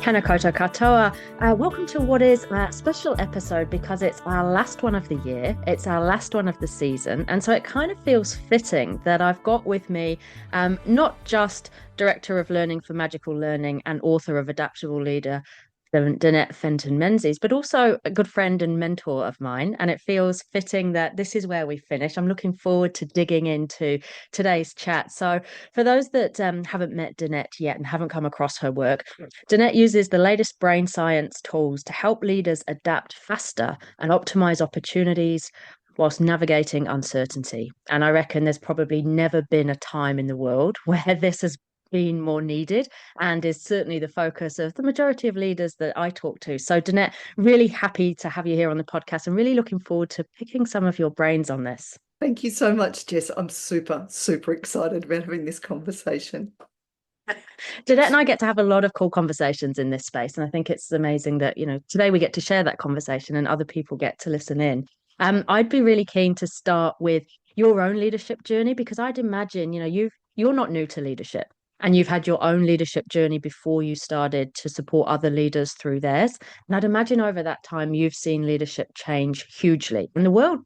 Tēnā koutou katoa. Welcome to what is a special episode because it's our last one of the year. It's our last one of the season. And so it kind of feels fitting that I've got with me not just Director of Learning for Magical Learning and author of Adaptable Leader, Danette Fenton-Menzies, but also a good friend and mentor of mine. And it feels fitting that this is where we finish. I'm looking forward to digging into today's chat. So for those that haven't met Danette yet and haven't come across her work, Danette uses the latest brain science tools to help leaders adapt faster and optimize opportunities whilst navigating uncertainty. And I reckon there's probably never been a time in the world where this has been more needed and is certainly the focus of the majority of leaders that I talk to. So Danette, really happy to have you here on the podcast and really looking forward to picking some of your brains on this. Thank you so much, Jess. I'm super excited about having this conversation. Danette and I get to have a lot of cool conversations in this space. And I think it's amazing that, today we get to share that conversation and other people get to listen in. I'd be really keen to start with your own leadership journey because I'd imagine, you're not new to leadership. And you've had your own leadership journey before you started to support other leaders through theirs. And I'd imagine over that time, you've seen leadership change hugely and the world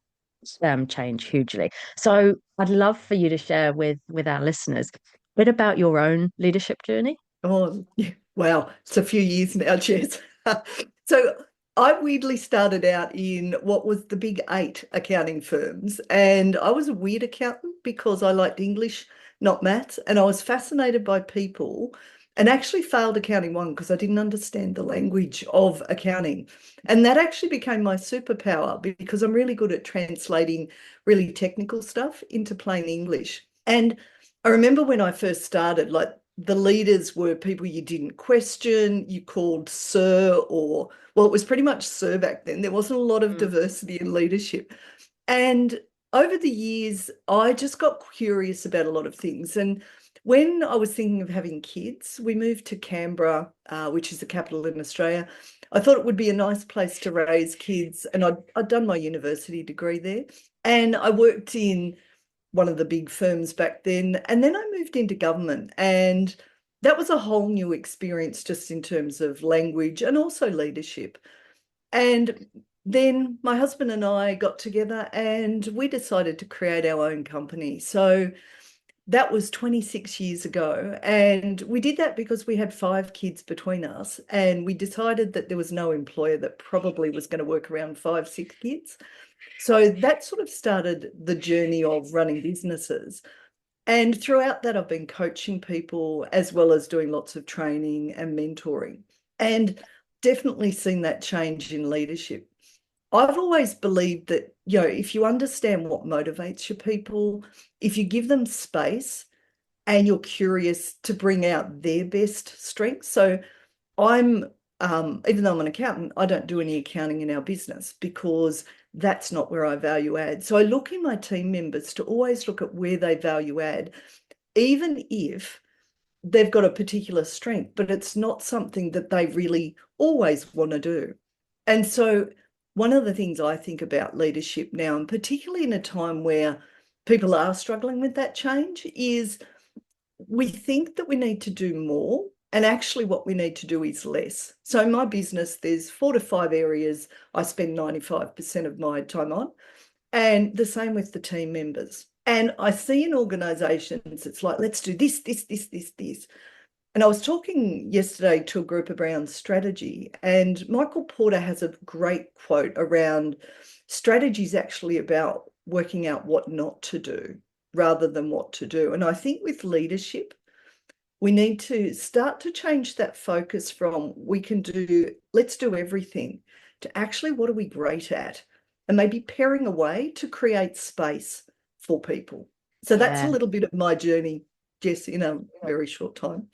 change hugely. So I'd love for you to share with our listeners a bit about your own leadership journey. Oh, wow. It's a few years now, Jess. So I weirdly started out in what was the big 8 accounting firms. And I was a weird accountant because I liked English, not maths, and I was fascinated by people and actually failed accounting 1 because I didn't understand the language of accounting. And that actually became my superpower because I'm really good at translating really technical stuff into plain English. And I remember when I first started, like the leaders were people you didn't question, you called sir or, well, it was pretty much sir back then. There wasn't a lot of diversity in leadership. And over the years, I just got curious about a lot of things. And when I was thinking of having kids, we moved to Canberra, which is the capital in Australia. I thought it would be a nice place to raise kids. And I'd done my university degree there. And I worked in one of the big firms back then. And then I moved into government. And that was a whole new experience just in terms of language and also leadership. And then my husband and I got together and we decided to create our own company. So that was 26 years ago. And we did that because we had 5 kids between us. And we decided that there was no employer that probably was going to work around 5, 6 kids. So that sort of started the journey of running businesses. And throughout that, I've been coaching people as well as doing lots of training and mentoring. And definitely seen that change in leadership. I've always believed that, if you understand what motivates your people, if you give them space and you're curious to bring out their best strengths. So I'm, even though I'm an accountant, I don't do any accounting in our business because that's not where I value add. So I look in my team members to always look at where they value add, even if they've got a particular strength, but it's not something that they really always want to do. And so one of the things I think about leadership now, and particularly in a time where people are struggling with that change, is we think that we need to do more, and actually what we need to do is less. So in my business, there's 4 to 5 areas I spend 95% of my time on, and the same with the team members. And I see in organisations, it's like, let's do this. And I was talking yesterday to a group around strategy, and Michael Porter has a great quote around strategy is actually about working out what not to do rather than what to do. And I think with leadership, we need to start to change that focus from let's do everything, to actually what are we great at, and maybe paring away to create space for people. So that's a little bit of my journey, Jess, in a very short time.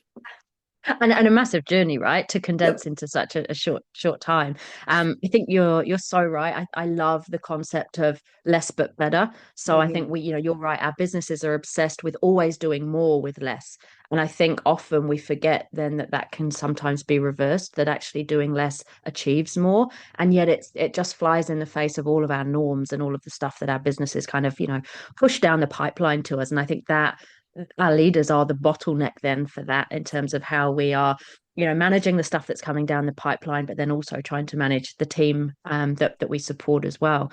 And a massive journey, right, to condense into such a short time. I think you're so right. I love the concept of less but better. So I think you're right. Our businesses are obsessed with always doing more with less. And I think often we forget then that can sometimes be reversed, that actually doing less achieves more. And yet it just flies in the face of all of our norms and all of the stuff that our businesses kind of, push down the pipeline to us. And I think that our leaders are the bottleneck then for that in terms of how we are managing the stuff that's coming down the pipeline, but then also trying to manage the team that we support as well.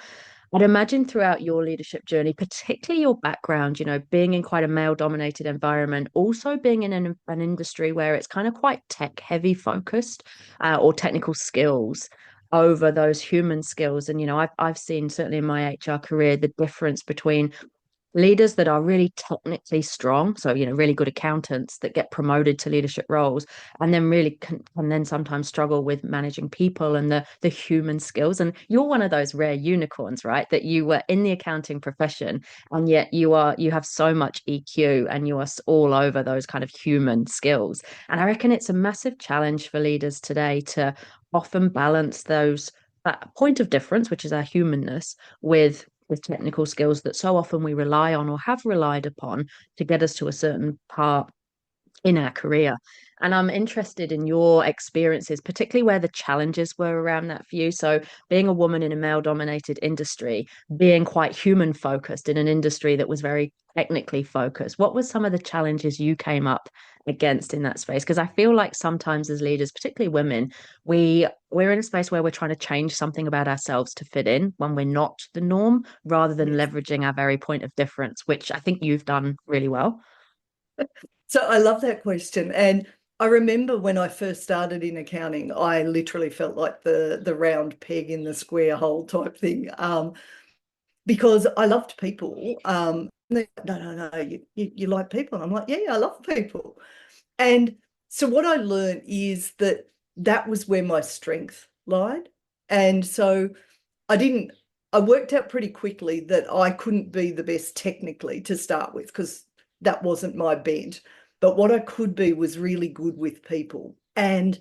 I'd imagine throughout your leadership journey, particularly your background, being in quite a male-dominated environment, also being in an industry where it's kind of quite tech-heavy focused, or technical skills over those human skills. And I've seen, certainly in my HR career, the difference between leaders that are really technically strong, so really good accountants that get promoted to leadership roles, and then really can then sometimes struggle with managing people and the human skills. And you're one of those rare unicorns, right, that you were in the accounting profession, and yet you have so much EQ, and you are all over those kind of human skills. And I reckon it's a massive challenge for leaders today to often balance those, that point of difference, which is our humanness, with technical skills that so often we rely on or have relied upon to get us to a certain part in our career. And I'm interested in your experiences, particularly where the challenges were around that for you. So, being a woman in a male dominated industry, being quite human focused in an industry that was very technically focused, what were some of the challenges you came up against in that space? Because I feel like sometimes as leaders, particularly women, we're in a space where we're trying to change something about ourselves to fit in when we're not the norm, rather than Yes. leveraging our very point of difference, which I think you've done really well. So I love that question. And I remember when I first started in accounting, I literally felt like the round peg in the square hole type thing, because I loved people. No, you like people. And I'm like, yeah, I love people. And so what I learned is that was where my strength lied. And so I worked out pretty quickly that I couldn't be the best technically to start with, because that wasn't my bent. But what I could be was really good with people. And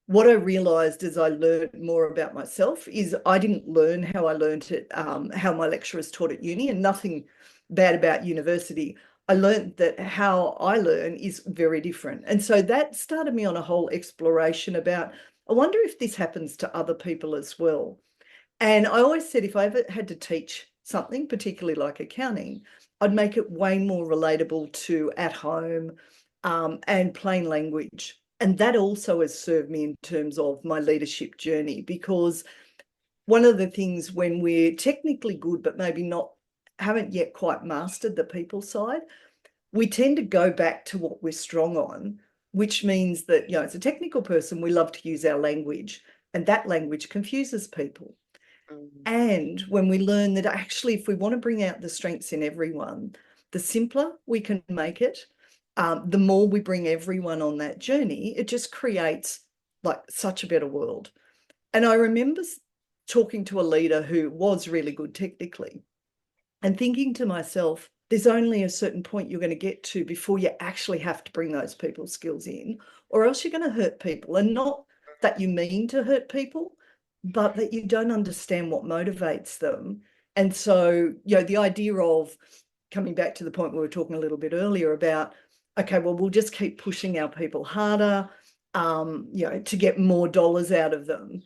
what I realized as I learned more about myself is I didn't learn how I learned it, how my lecturers taught at uni, and nothing bad about university. I learned that how I learn is very different. And so that started me on a whole exploration about, I wonder if this happens to other people as well. And I always said if I ever had to teach something, particularly like accounting, I'd make it way more relatable to at home, and plain language. And that also has served me in terms of my leadership journey, because one of the things when we're technically good, but maybe haven't yet quite mastered the people side, we tend to go back to what we're strong on, which means that, as a technical person, we love to use our language, and that language confuses people. And when we learn that actually, if we want to bring out the strengths in everyone, the simpler we can make it, the more we bring everyone on that journey, it just creates like such a better world. And I remember talking to a leader who was really good technically and thinking to myself, there's only a certain point you're going to get to before you actually have to bring those people skills in, or else you're going to hurt people. And not that you mean to hurt people, but that you don't understand what motivates them. And so, the idea of coming back to the point we were talking a little bit earlier about, okay, well, we'll just keep pushing our people harder, to get more dollars out of them.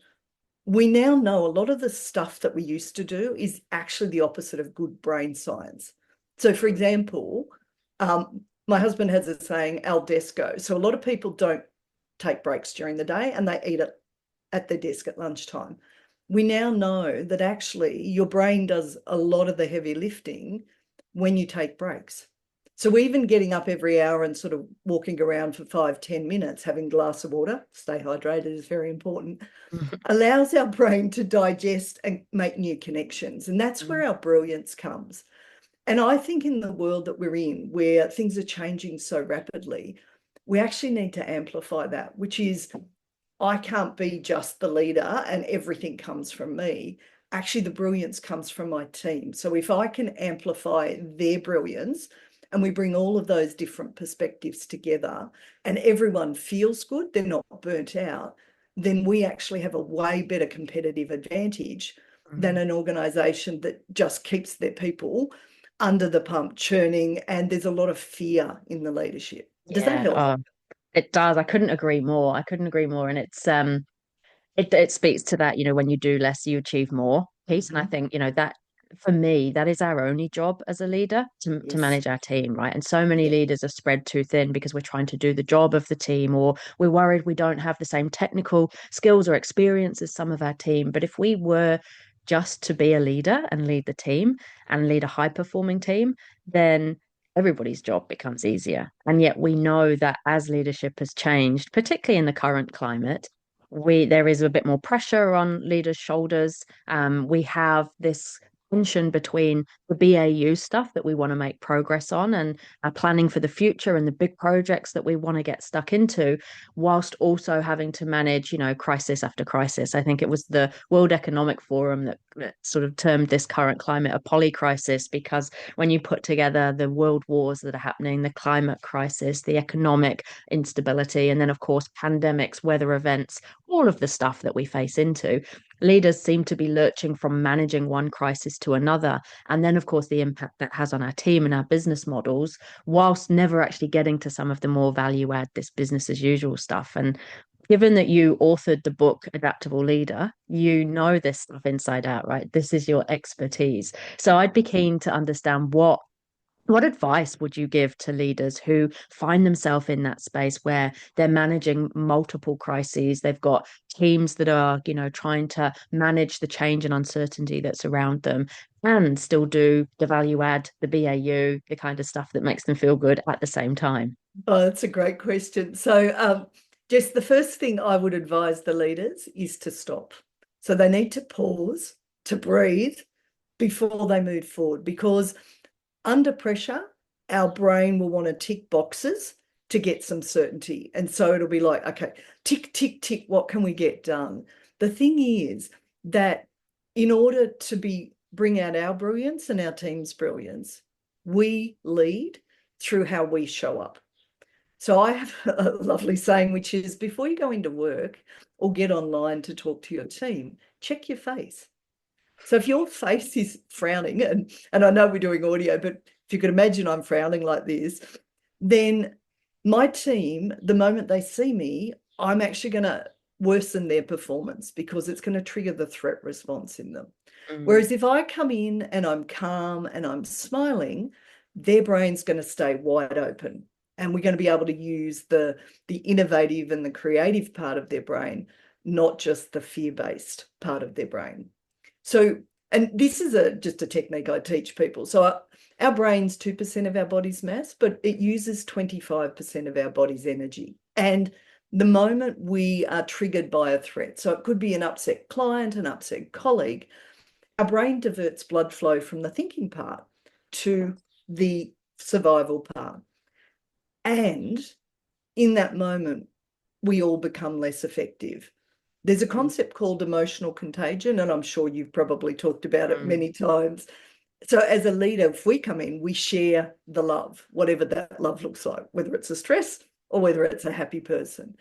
We now know a lot of the stuff that we used to do is actually the opposite of good brain science. So, for example, my husband has a saying, al desco. So a lot of people don't take breaks during the day and they eat at their desk at lunchtime. We now know that actually your brain does a lot of the heavy lifting when you take breaks. So even getting up every hour and sort of walking around for 5-10 minutes, having a glass of water, stay hydrated is very important, allows our brain to digest and make new connections. And that's where our brilliance comes. And I think in the world that we're in, where things are changing so rapidly, we actually need to amplify that, which is, I can't be just the leader and everything comes from me. Actually, the brilliance comes from my team. So if I can amplify their brilliance and we bring all of those different perspectives together and everyone feels good, they're not burnt out, then we actually have a way better competitive advantage than an organisation that just keeps their people under the pump churning, and there's a lot of fear in the leadership. Does that help? It does. I couldn't agree more. I couldn't agree more. And it speaks to that, when you do less, you achieve more piece. And I think, that for me, that is our only job as a leader to Yes. manage our team, right? And so many Yeah. leaders are spread too thin because we're trying to do the job of the team, or we're worried we don't have the same technical skills or experience as some of our team. But if we were just to be a leader and lead the team and lead a high performing team, then everybody's job becomes easier. And yet we know that as leadership has changed, particularly in the current climate, we there is a bit more pressure on leaders' shoulders. We have this tension between the BAU stuff that we want to make progress on and planning for the future and the big projects that we want to get stuck into, whilst also having to manage, crisis after crisis. I think it was the World Economic Forum that sort of termed this current climate a polycrisis, because when you put together the world wars that are happening, the climate crisis, the economic instability, and then, of course, pandemics, weather events, all of the stuff that we face into, leaders seem to be lurching from managing one crisis to another. And then, of course, the impact that has on our team and our business models, whilst never actually getting to some of the more value add, this business as usual stuff. And given that you authored the book Adaptable Leader, you know this stuff inside out, right? This is your expertise. So I'd be keen to understand what advice would you give to leaders who find themselves in that space where they're managing multiple crises? They've got teams that are, trying to manage the change and uncertainty that's around them and still do the value add, the BAU, the kind of stuff that makes them feel good at the same time. Oh, that's a great question. So, Jess, the first thing I would advise the leaders is to stop. So they need to pause, to breathe before they move forward, because under pressure, our brain will want to tick boxes to get some certainty. And so it'll be like, okay, tick, tick, tick, what can we get done? The thing is that in order to bring out our brilliance and our team's brilliance, we lead through how we show up. So I have a lovely saying, which is, before you go into work or get online to talk to your team, check your face. So if your face is frowning, and I know we're doing audio, but if you could imagine I'm frowning like this, then my team, the moment they see me, I'm actually going to worsen their performance because it's going to trigger the threat response in them. Whereas if I come in and I'm calm and I'm smiling, their brain's going to stay wide open. And we're going to be able to use the innovative and the creative part of their brain, not just the fear-based part of their brain. So, and this is just a technique I teach people. So our brain's 2% of our body's mass, but it uses 25% of our body's energy. And the moment we are triggered by a threat, so it could be an upset client, an upset colleague, our brain diverts blood flow from the thinking part to the survival part. And in that moment, we all become less effective. There's a concept called emotional contagion, and I'm sure you've probably talked about it many times. So as a leader, if we come in, we share the love, whatever that love looks like, whether it's a stress or whether it's a happy person.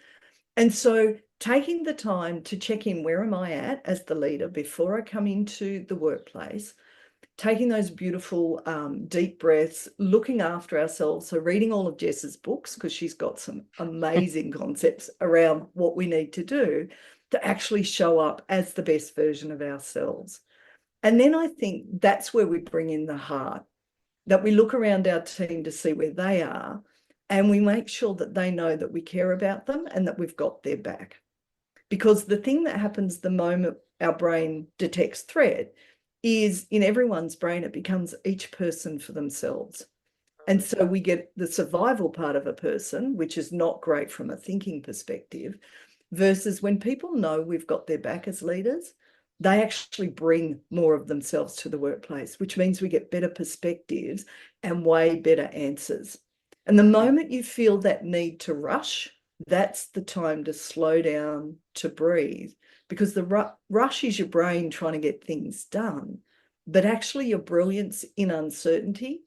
And so taking the time to check in, where am I at as the leader before I come into the workplace, taking those beautiful deep breaths, looking after ourselves. So reading all of Jess's books, because she's got some amazing concepts around what we need to do to actually show up as the best version of ourselves. And then I think that's where we bring in the heart, that we look around our team to see where they are, and we make sure that they know that we care about them and that we've got their back. Because the thing that happens the moment our brain detects threat is, in everyone's brain, it becomes each person for themselves. And so we get the survival part of a person, which is not great from a thinking perspective, versus when people know we've got their back as leaders, they actually bring more of themselves to the workplace, which means we get better perspectives and way better answers. And the moment you feel that need to rush, that's the time to slow down, to breathe, because the rush is your brain trying to get things done. But actually your brilliance in uncertainty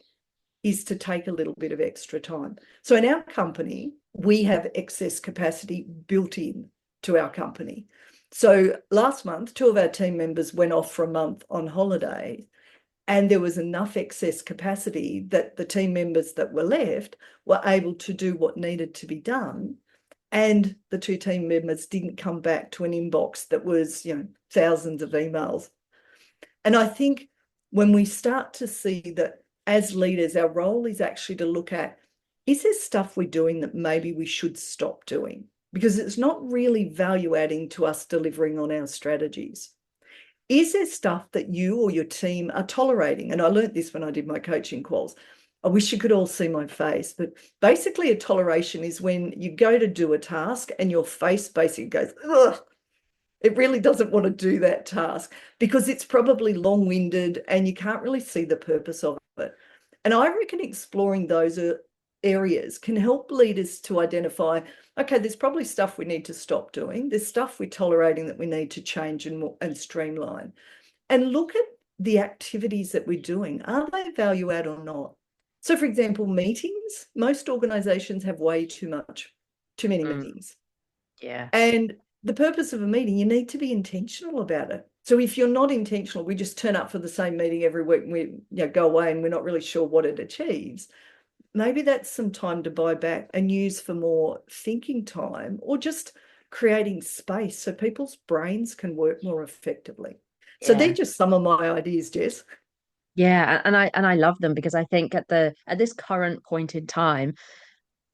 is to take a little bit of extra time. So in our company, we have excess capacity built in to our company. So last month, 2 of our team members went off for a month on holiday, and there was enough excess capacity that the team members that were left were able to do what needed to be done. And the 2 team members didn't come back to an inbox that was, thousands of emails. And I think when we start to see that as leaders, our role is actually to look at, is there stuff we're doing that maybe we should stop doing? Because it's not really value adding to us delivering on our strategies. Is there stuff that you or your team are tolerating? And I learned this when I did my coaching quals. I wish you could all see my face, but basically a toleration is when you go to do a task and your face basically goes, ugh, it really doesn't want to do that task because it's probably long-winded and you can't really see the purpose of it. And I reckon exploring those areas can help leaders to identify, okay, there's probably stuff we need to stop doing. There's stuff we're tolerating that we need to change and streamline. And look at the activities that we're doing. Are they value add or not? So, for example, meetings, most organizations have way too many meetings. Yeah. And the purpose of a meeting, you need to be intentional about it. So if you're not intentional, we just turn up for the same meeting every week and we go away and we're not really sure what it achieves. Maybe that's some time to buy back and use for more thinking time or just creating space so people's brains can work more effectively. Yeah. So they're just some of my ideas, Jess. Yeah, and I love them because I think at this current point in time,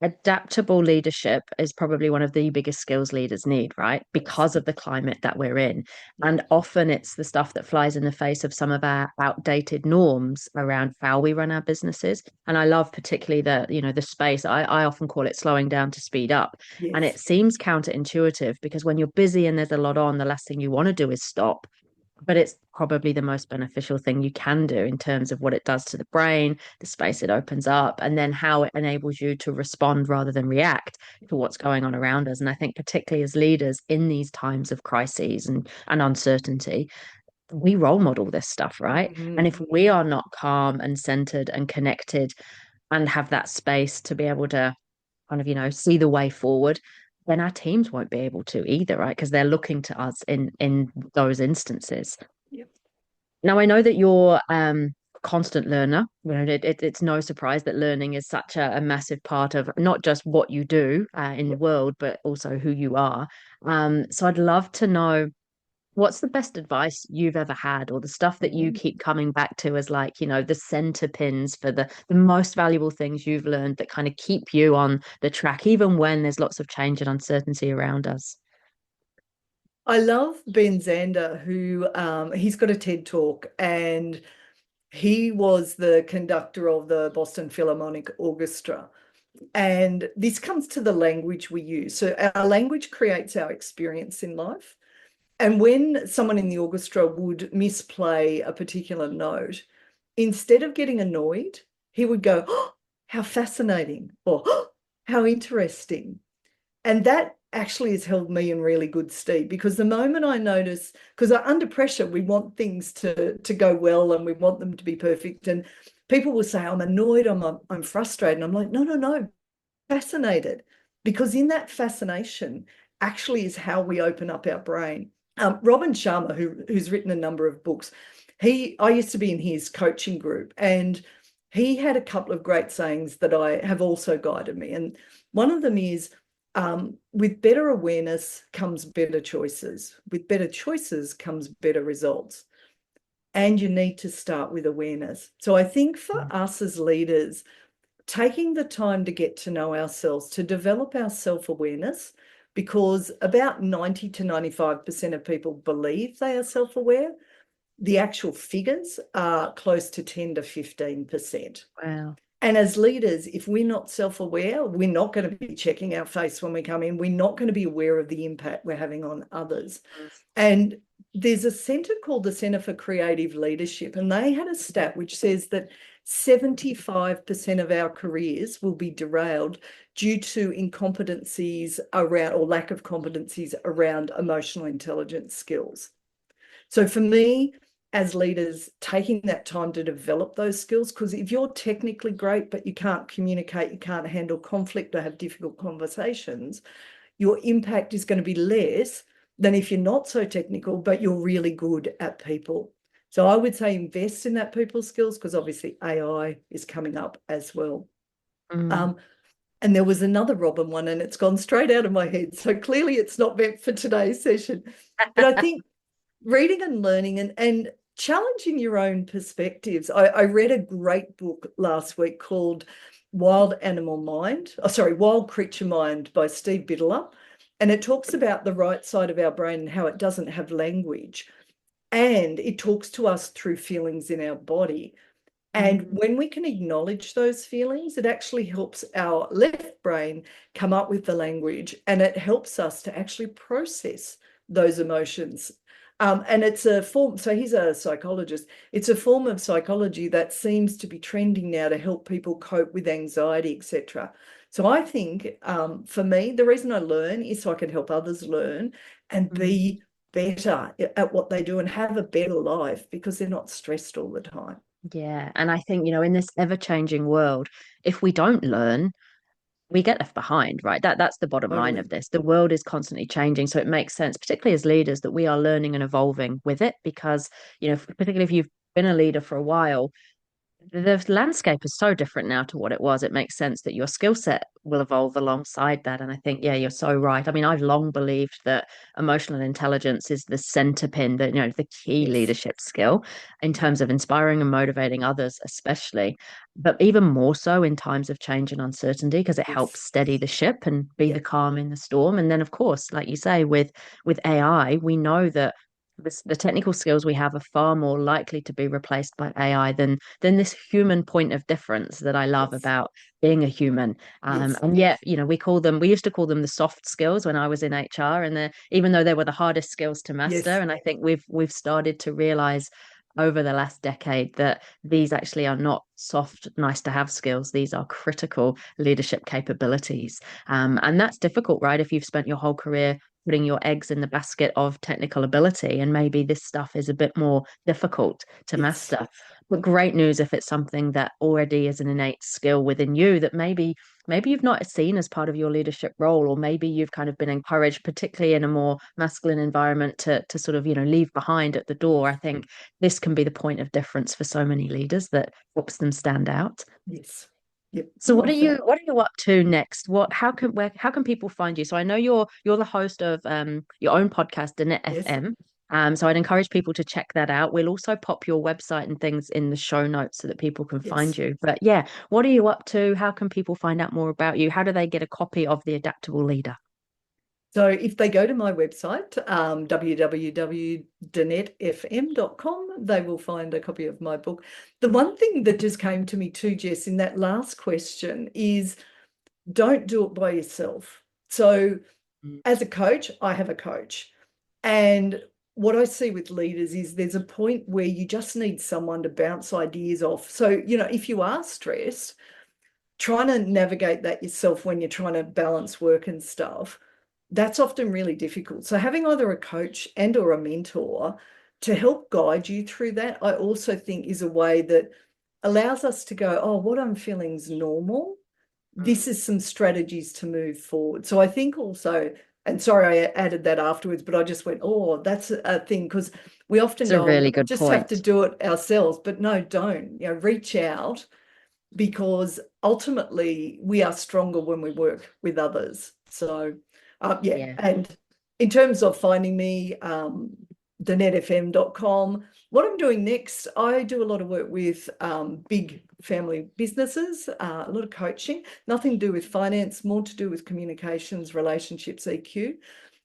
adaptable leadership is probably one of the biggest skills leaders need, right? Because of the climate that we're in. And often it's the stuff that flies in the face of some of our outdated norms around how we run our businesses. And I love particularly the space, I often call it slowing down to speed up. Yes. And it seems counterintuitive because when you're busy and there's a lot on, the last thing you want to do is stop. But it's probably the most beneficial thing you can do in terms of what it does to the brain, the space it opens up, and then how it enables you to respond rather than react to what's going on around us. And I think particularly as leaders in these times of crises and uncertainty, we role model this stuff, right? Mm-hmm. And if we are not calm and centered and connected and have that space to be able to kind of, see the way forward, then our teams won't be able to either, right? Because they're looking to us in those instances. Yep. Now, I know that you're constant learner. It's no surprise that learning is such a massive part of not just what you do in the world, but also who you are. So I'd love to know, what's the best advice you've ever had, or the stuff that you keep coming back to as the center pins for the most valuable things you've learned that kind of keep you on the track, even when there's lots of change and uncertainty around us? I love Ben Zander, who he's got a TED Talk, and he was the conductor of the Boston Philharmonic Orchestra. And this comes to the language we use. So our language creates our experience in life. And when someone in the orchestra would misplay a particular note, instead of getting annoyed, he would go, oh, how fascinating, or oh, how interesting. And that actually has held me in really good stead, because the moment I notice, because under pressure, we want things to go well and we want them to be perfect. And people will say, I'm annoyed, I'm frustrated. And I'm like, no, fascinated. Because in that fascination actually is how we open up our brain. Robin Sharma, who's written a number of books, I used to be in his coaching group, and he had a couple of great sayings that I have also guided me. And one of them is, with better awareness comes better choices. With better choices comes better results. And you need to start with awareness. So I think for us as leaders, taking the time to get to know ourselves, to develop our self-awareness, because about 90 to 95% of people believe they are self-aware. The actual figures are close to 10 to 15%. Wow. And as leaders, if we're not self-aware, we're not going to be checking our face when we come in. We're not going to be aware of the impact we're having on others. And there's a centre called the Centre for Creative Leadership, and they had a stat which says that 75% of our careers will be derailed due to incompetencies around, or lack of competencies around, emotional intelligence skills. So for me, as leaders, taking that time to develop those skills, because if you're technically great, but you can't communicate, you can't handle conflict or have difficult conversations, your impact is going to be less than if you're not so technical, but you're really good at people. So I would say invest in that people skills, because obviously AI is coming up as well. And there was another Robin one, and it's gone straight out of my head. So clearly it's not meant for today's session. But I think reading and learning, and challenging your own perspectives. I read a great book last week called Wild Creature Mind by Steve Biddler. And it talks about the right side of our brain and how it doesn't have language. And it talks to us through feelings in our body. And when we can acknowledge those feelings, it actually helps our left brain come up with the language, and it helps us to actually process those emotions. And it's a form, so he's a psychologist. It's a form of psychology that seems to be trending now to help people cope with anxiety, etc. So I think for me, the reason I learn is so I can help others learn and be better at what they do and have a better life because they're not stressed all the time. Yeah. And I think, in this ever-changing world, if we don't learn, we get left behind, right? That's the bottom line of Totally. this. The world is constantly changing. So it makes sense, particularly as leaders, that we are learning and evolving with it because, particularly if you've been a leader for a while, the landscape is so different now to what it was. It makes sense that your skill set will evolve alongside that. And I think, yeah, you're so right. I mean, I've long believed that emotional intelligence is the centerpin, the key Yes. leadership skill in terms of inspiring and motivating others, especially, but even more so in times of change and uncertainty, because it helps Yes. steady the ship and be Yeah. the calm in the storm. And then, of course, like you say, with AI, we know that the technical skills we have are far more likely to be replaced by AI than this human point of difference that I love Yes. about being a human. Yes. And yet, we used to call them the soft skills when I was in HR, and even though they were the hardest skills to master, Yes. and I think we've started to realize over the last decade that these actually are not soft, nice to have skills. These are critical leadership capabilities. And that's difficult, right? If you've spent your whole career putting your eggs in the basket of technical ability, and maybe this stuff is a bit more difficult to Yes. master. But great news if it's something that already is an innate skill within you that maybe you've not seen as part of your leadership role, or maybe you've kind of been encouraged, particularly in a more masculine environment, to sort of leave behind at the door. I think this can be the point of difference for so many leaders that helps them stand out. Yes. Yep. So Love that. what are you up to next? How can people find you? So I know you're the host of your own podcast, Danette Yes. FM. So I'd encourage people to check that out. We'll also pop your website and things in the show notes so that people can find Yes. you. But yeah, what are you up to? How can people find out more about you? How do they get a copy of the Adaptable Leader? So if they go to my website, www.danettefm.com, they will find a copy of my book. The one thing that just came to me too, Jess, in that last question is don't do it by yourself. So as a coach, I have a coach. And what I see with leaders is there's a point where you just need someone to bounce ideas off. So, if you are stressed, trying to navigate that yourself when you're trying to balance work and stuff, that's often really difficult. So having either a coach and or a mentor to help guide you through that, I also think is a way that allows us to go, oh, what I'm feeling is normal. This is some strategies to move forward. So I think also, and sorry, I added that afterwards, but I just went, oh, that's a thing, because we often It's a go, oh, really we good just have to point. do it ourselves. But no, don't. Reach out, because ultimately we are stronger when we work with others. So, yeah. Yeah. And in terms of finding me, danettefm.com. What I'm doing next, I do a lot of work with big family businesses, a lot of coaching, nothing to do with finance, more to do with communications, relationships, EQ.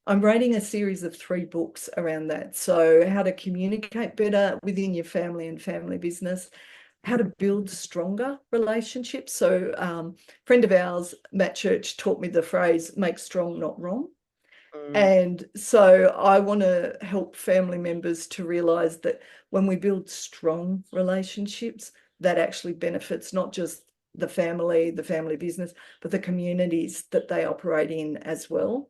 I'm writing a series of 3 books around that. So how to communicate better within your family and family business, how to build stronger relationships. So friend of ours, Matt Church, taught me the phrase, make strong, not wrong. And so I want to help family members to realize that when we build strong relationships, that actually benefits not just the family business, but the communities that they operate in as well.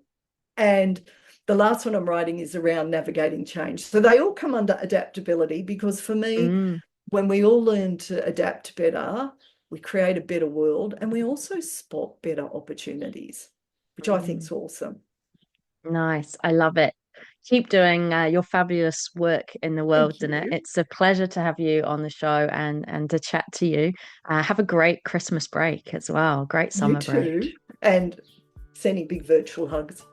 And the last one I'm writing is around navigating change. So they all come under adaptability, because for me, Mm. when we all learn to adapt better, we create a better world, and we also spot better opportunities, which I think Mm. is awesome. Nice. I love it. Keep doing your fabulous work in the world, Thank Danette. you. It's a pleasure to have you on the show and to chat to you. Have a great Christmas break as well. Great You summer break. too. And sending big virtual hugs.